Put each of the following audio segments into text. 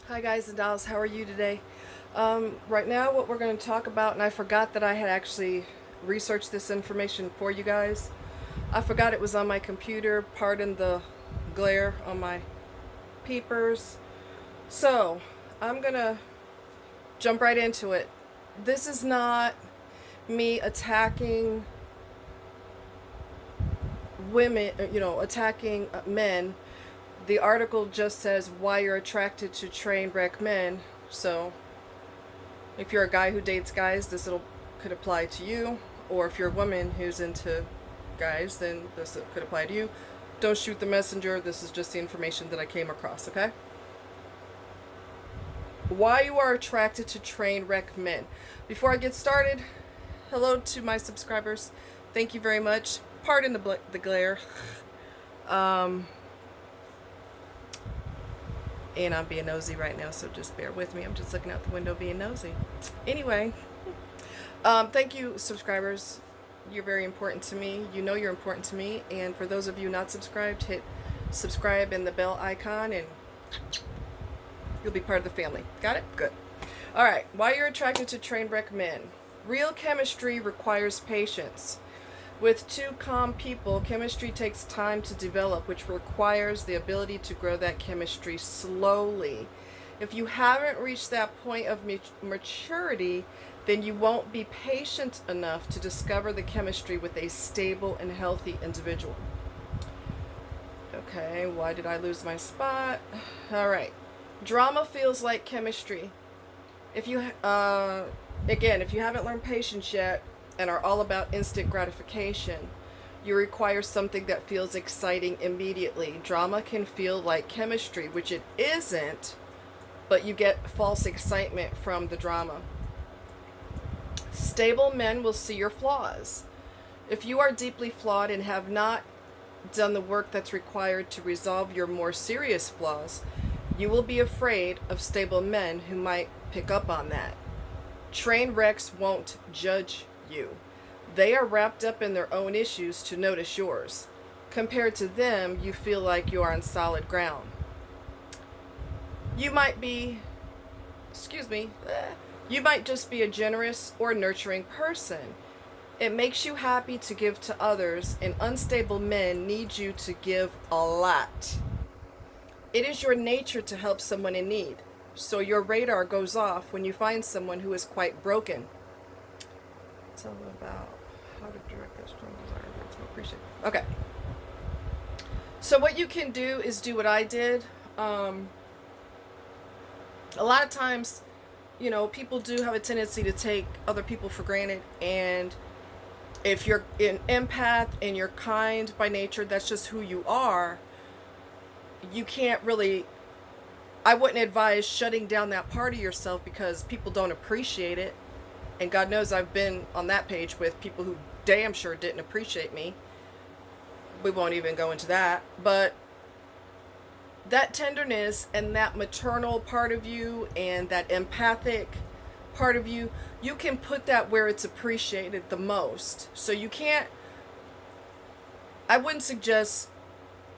Hi guys and dolls, how are you today? Right now what we're going to talk about, and I forgot that I had actually researched this information for you guys. I forgot it was on my computer, pardon the glare on my peepers. So, I'm going to jump right into it. This is not me attacking women, attacking men. The article just says why you're attracted to train wreck men. So, if you're a guy who dates guys, could apply to you. Or if you're a woman who's into guys, then this could apply to you. Don't shoot the messenger. This is just the information that I came across, okay? Why you are attracted to train wreck men. Before I get started, hello to my subscribers. Thank you very much. Pardon the glare. And I'm being nosy right now, so just bear with me. I'm just looking out the window being nosy. Anyway, thank you, subscribers. You're very important to me. You know you're important to me. And for those of you not subscribed, hit subscribe and the bell icon, and you'll be part of the family. Got it? Good. All right. Why you're attracted to train wreck men. Real chemistry requires patience. With two calm people, chemistry takes time to develop, which requires the ability to grow that chemistry slowly. If you haven't reached that point of maturity, then you won't be patient enough to discover the chemistry with a stable and healthy individual. Okay, why did I lose my spot? All right. Drama feels like chemistry. If you, again, if you haven't learned patience yet, and are all about instant gratification, you require something that feels exciting immediately. Drama can feel like chemistry, which it isn't, but you get false excitement from the drama. Stable men will see your flaws. If you are deeply flawed and have not done the work that's required to resolve your more serious flaws, you will be afraid of stable men who might pick up on that. Train wrecks won't judge you. They are wrapped up in their own issues to notice yours. Compared to them, you feel like you are on solid ground. You might just be a generous or nurturing person. It makes you happy to give to others, and unstable men need you to give a lot. It is your nature to help someone in need, so your radar goes off when you find someone who is quite broken. Tell them about how to direct that strong desire to appreciate. Okay. So what you can do is do what I did. A lot of times, people do have a tendency to take other people for granted. And if you're an empath and you're kind by nature, that's just who you are. You can't really, I wouldn't advise shutting down that part of yourself because people don't appreciate it. And God knows I've been on that page with people who damn sure didn't appreciate me. We won't even go into that. But that tenderness and that maternal part of you and that empathic part of you, you can put that where it's appreciated the most. So you can't, I wouldn't suggest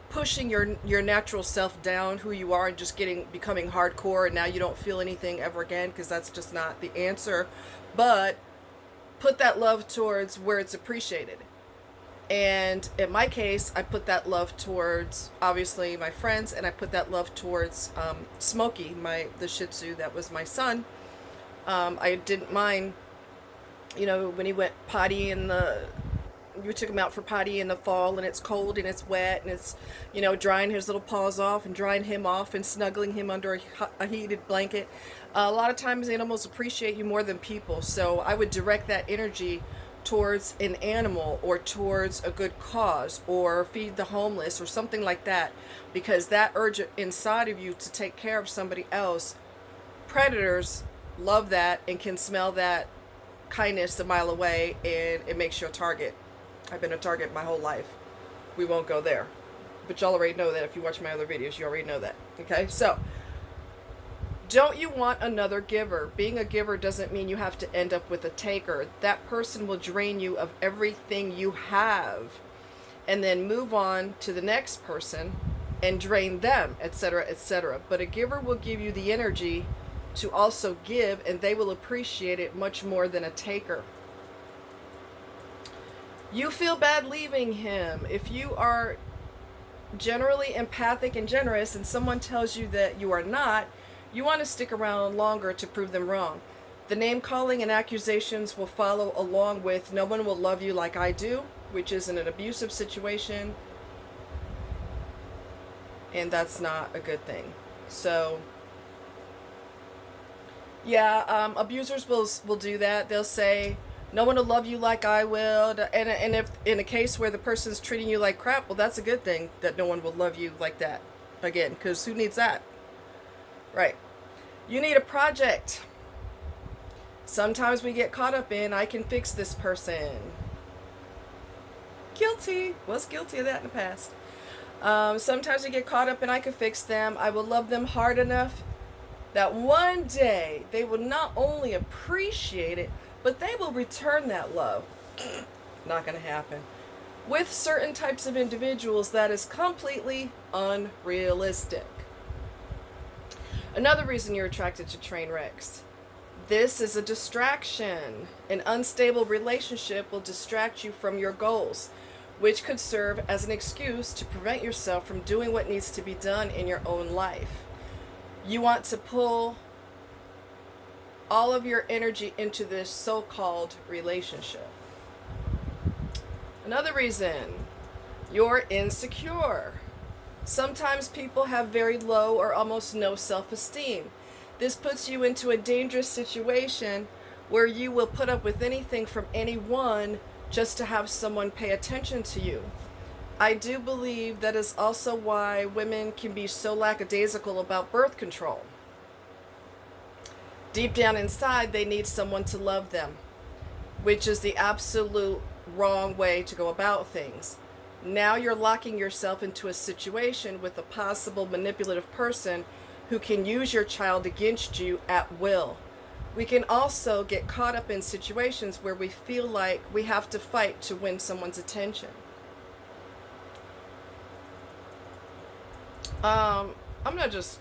pushing your natural self down, who you are, and just becoming hardcore and now you don't feel anything ever again, because that's just not the answer. But put that love towards where it's appreciated. And in my case, I put that love towards obviously my friends, and I put that love towards Smokey, the Shih Tzu that was my son. I didn't mind, when he went potty we took him out for potty in the fall, and it's cold and it's wet and it's, drying his little paws off and drying him off and snuggling him under a heated blanket. A lot of times animals appreciate you more than people. So I would direct that energy towards an animal or towards a good cause or feed the homeless or something like that, because that urge inside of you to take care of somebody else, predators love that and can smell that kindness a mile away, and it makes you a target. I've been a target my whole life. We won't go there. But y'all already know that. If you watch my other videos, you already know that. Okay? So, don't you want another giver? Being a giver doesn't mean you have to end up with a taker. That person will drain you of everything you have. And then move on to the next person and drain them, etc., etc. But a giver will give you the energy to also give, and they will appreciate it much more than a taker. You feel bad leaving him. If you are generally empathic and generous and someone tells you that you are not, you want to stick around longer to prove them wrong. The name calling and accusations will follow, along with no one will love you like I do, which is in an abusive situation, and that's not a good thing. So yeah, abusers will do that. They'll say, no one will love you like I will. And if in a case where the person's treating you like crap, well, that's a good thing that no one will love you like that. Again, because who needs that? Right. You need a project. Sometimes we get caught up in, I can fix this person. Guilty. Was guilty of that in the past. Sometimes we get caught up in, I can fix them. I will love them hard enough that one day they will not only appreciate it, but they will return that love. Not going to happen. With certain types of individuals, that is completely unrealistic. Another reason you're attracted to train wrecks. This is a distraction. An unstable relationship will distract you from your goals, which could serve as an excuse to prevent yourself from doing what needs to be done in your own life. You want to pull all of your energy into this so-called relationship. Another reason, you're insecure. Sometimes people have very low or almost no self-esteem. This puts you into a dangerous situation where you will put up with anything from anyone just to have someone pay attention to you. I do believe that is also why women can be so lackadaisical about birth control. Deep down inside, they need someone to love them, which is the absolute wrong way to go about things. Now you're locking yourself into a situation with a possible manipulative person who can use your child against you at will. We can also get caught up in situations where we feel like we have to fight to win someone's attention. I'm going to just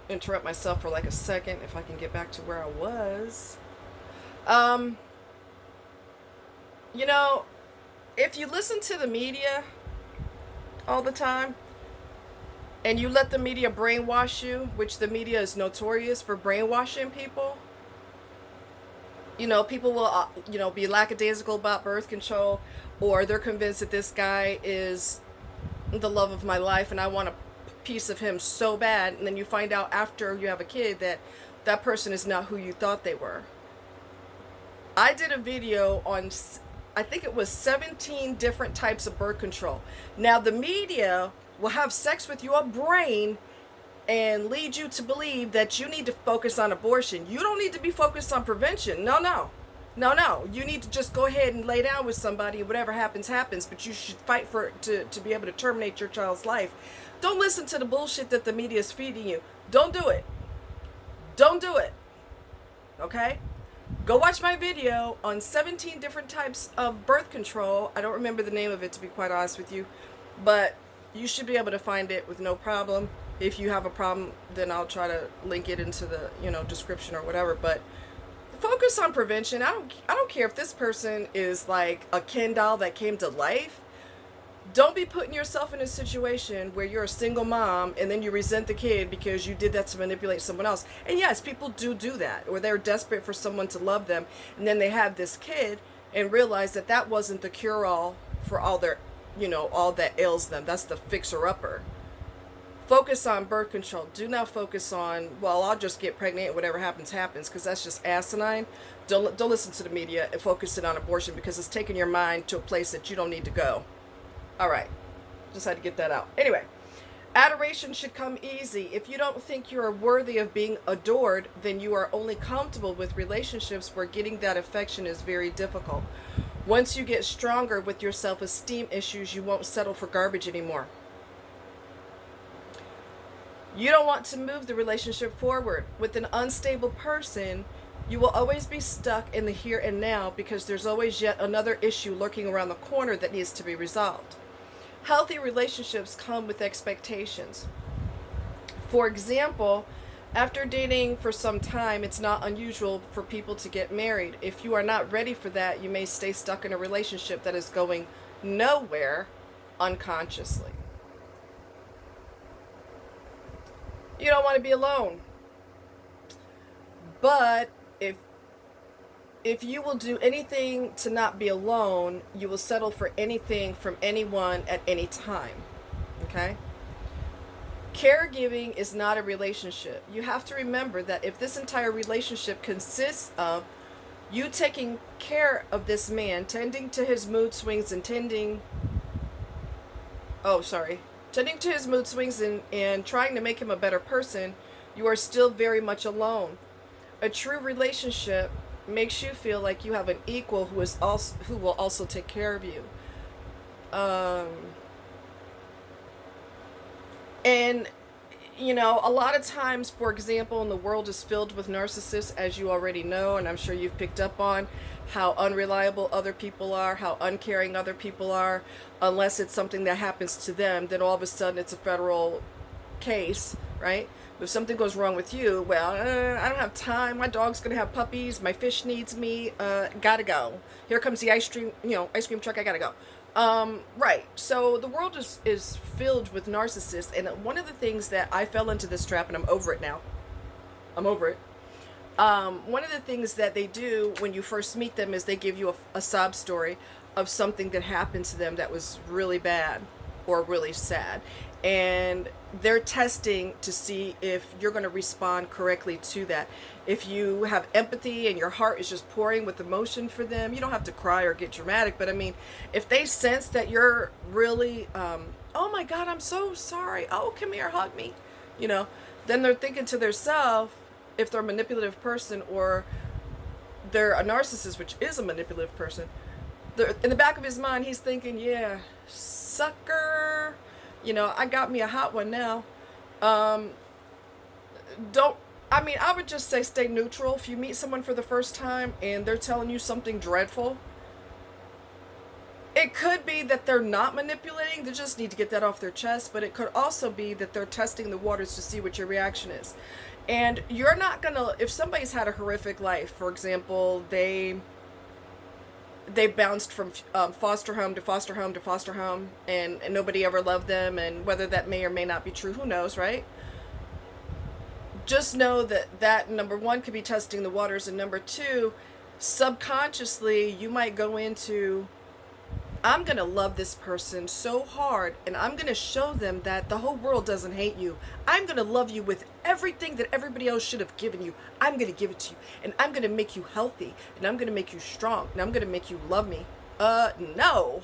interrupt myself for like a second if I can get back to where I was. You know, if you listen to the media all the time and you let the media brainwash you, which the media is notorious for brainwashing people, you know, people will, be lackadaisical about birth control, or they're convinced that this guy is the love of my life and I want a piece of him so bad, and then you find out after you have a kid that that person is not who you thought they were. I did a video on, I think it was 17 different types of birth control. Now the media will have sex with your brain and lead you to believe that you need to focus on abortion. You don't need to be focused on prevention. No. You need to just go ahead and lay down with somebody. Whatever happens, happens. But you should fight for to be able to terminate your child's life. Don't listen to the bullshit that the media is feeding you. Don't do it. Don't do it. Okay? Go watch my video on 17 different types of birth control. I don't remember the name of it, to be quite honest with you. But you should be able to find it with no problem. If you have a problem, then I'll try to link it into the, description or whatever. But focus on prevention. I don't care if this person is like a Ken doll that came to life. Don't be putting yourself in a situation where you're a single mom and then you resent the kid because you did that to manipulate someone else. And yes, people do that, or they're desperate for someone to love them, and then they have this kid and realize that that wasn't the cure-all for all their, all that ails them. That's the fixer-upper. Focus on birth control. Do not focus on, well, I'll just get pregnant and whatever happens, happens, because that's just asinine. Don't listen to the media and focus it on abortion, because it's taking your mind to a place that you don't need to go. All right. Just had to get that out. Anyway, adoration should come easy. If you don't think you are worthy of being adored, then you are only comfortable with relationships where getting that affection is very difficult. Once you get stronger with your self-esteem issues, you won't settle for garbage anymore. You don't want to move the relationship forward. With an unstable person, you will always be stuck in the here and now, because there's always yet another issue lurking around the corner that needs to be resolved. Healthy relationships come with expectations. For example, after dating for some time, it's not unusual for people to get married. If you are not ready for that, you may stay stuck in a relationship that is going nowhere unconsciously. You don't want to be alone. But if you will do anything to not be alone, you will settle for anything from anyone at any time. Okay? Caregiving is not a relationship. You have to remember that if this entire relationship consists of you taking care of this man, tending to his mood swings and tending to his mood swings and trying to make him a better person, you are still very much alone. A true relationship makes you feel like you have an equal who will also take care of you. Um, and a lot of times, for example, the world is filled with narcissists, as you already know, and I'm sure you've picked up on how unreliable other people are, how uncaring other people are. Unless it's something that happens to them, then all of a sudden it's a federal case, right? If something goes wrong with you, well, I don't have time. My dog's gonna have puppies. My fish needs me. Gotta go. Here comes the ice cream truck. I gotta go. Right. So the world is filled with narcissists, and one of the things that I fell into this trap, and I'm over it now. I'm over it. One of the things that they do when you first meet them is they give you a sob story of something that happened to them that was really bad or really sad. And they're testing to see if you're going to respond correctly to that. If you have empathy and your heart is just pouring with emotion for them, you don't have to cry or get dramatic. But I mean, if they sense that you're really, oh my God, I'm so sorry. Oh, come here, hug me. Then they're thinking to themselves, if they're a manipulative person or they're a narcissist, which is a manipulative person, in the back of his mind, he's thinking, yeah, sucker. I got me a hot one now. I would just say stay neutral. If you meet someone for the first time and they're telling you something dreadful, it could be that they're not manipulating. They just need to get that off their chest. But it could also be that they're testing the waters to see what your reaction is. And you're not going to, if somebody's had a horrific life, for example, they bounced from foster home to foster home to foster home, and nobody ever loved them, and whether that may or may not be true, who knows, right? Just know that number one could be testing the waters, and number two, subconsciously you might go into, I'm going to love this person so hard, and I'm going to show them that the whole world doesn't hate you. I'm going to love you with everything that everybody else should have given you. I'm going to give it to you, and I'm going to make you healthy, and I'm going to make you strong, and I'm going to make you love me. No,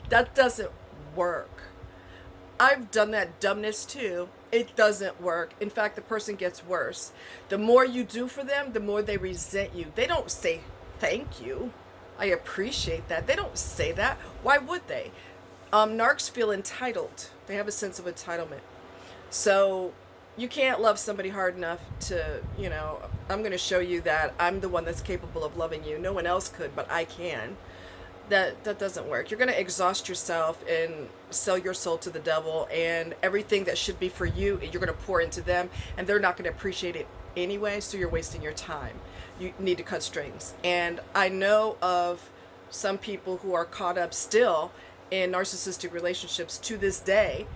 that doesn't work. I've done that dumbness too. It doesn't work. In fact, the person gets worse. The more you do for them, the more they resent you. They don't say thank you. I appreciate that. They don't say that. Why would they? Narcs feel entitled. They have a sense of entitlement. So you can't love somebody hard enough to, I'm going to show you that I'm the one that's capable of loving you. No one else could, but I can. That doesn't work. You're going to exhaust yourself and sell your soul to the devil, and everything that should be for you, you're going to pour into them, and they're not going to appreciate it anyway, so you're wasting your time. You need to cut strings. And I know of some people who are caught up still in narcissistic relationships to this day,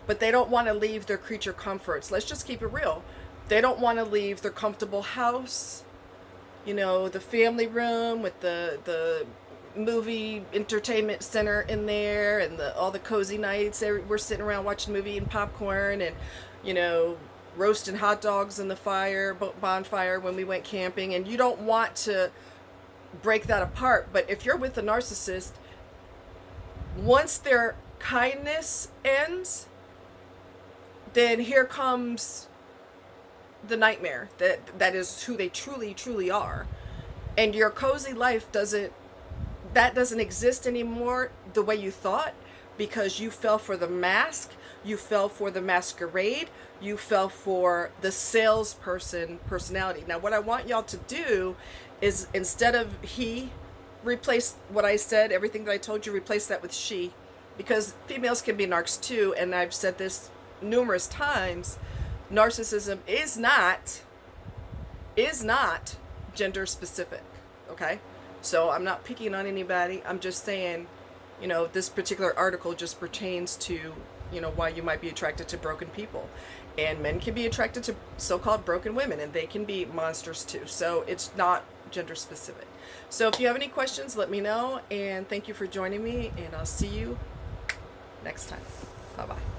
but they don't want to leave their creature comforts. Let's just keep it real. They don't want to leave their comfortable house, the family room with the movie entertainment center in there, and all the cozy nights. We're sitting around watching a movie and popcorn, and roasting hot dogs in the bonfire when we went camping, and you don't want to break that apart. But if you're with a narcissist, once their kindness ends, then here comes the nightmare that is who they truly are. And your cozy life doesn't exist anymore the way you thought, because you fell for the mask, you fell for the masquerade, you fell for the salesperson personality. Now, what I want y'all to do is, instead of he, replace what I said, everything that I told you, replace that with she, because females can be narcs too, and I've said this numerous times. Narcissism is not gender specific, okay? So I'm not picking on anybody. I'm just saying, you know, this particular article just pertains to, you know, why you might be attracted to broken people. And men can be attracted to so-called broken women, and they can be monsters too. So it's not gender specific. So if you have any questions, let me know, and thank you for joining me, and I'll see you next time. Bye-bye.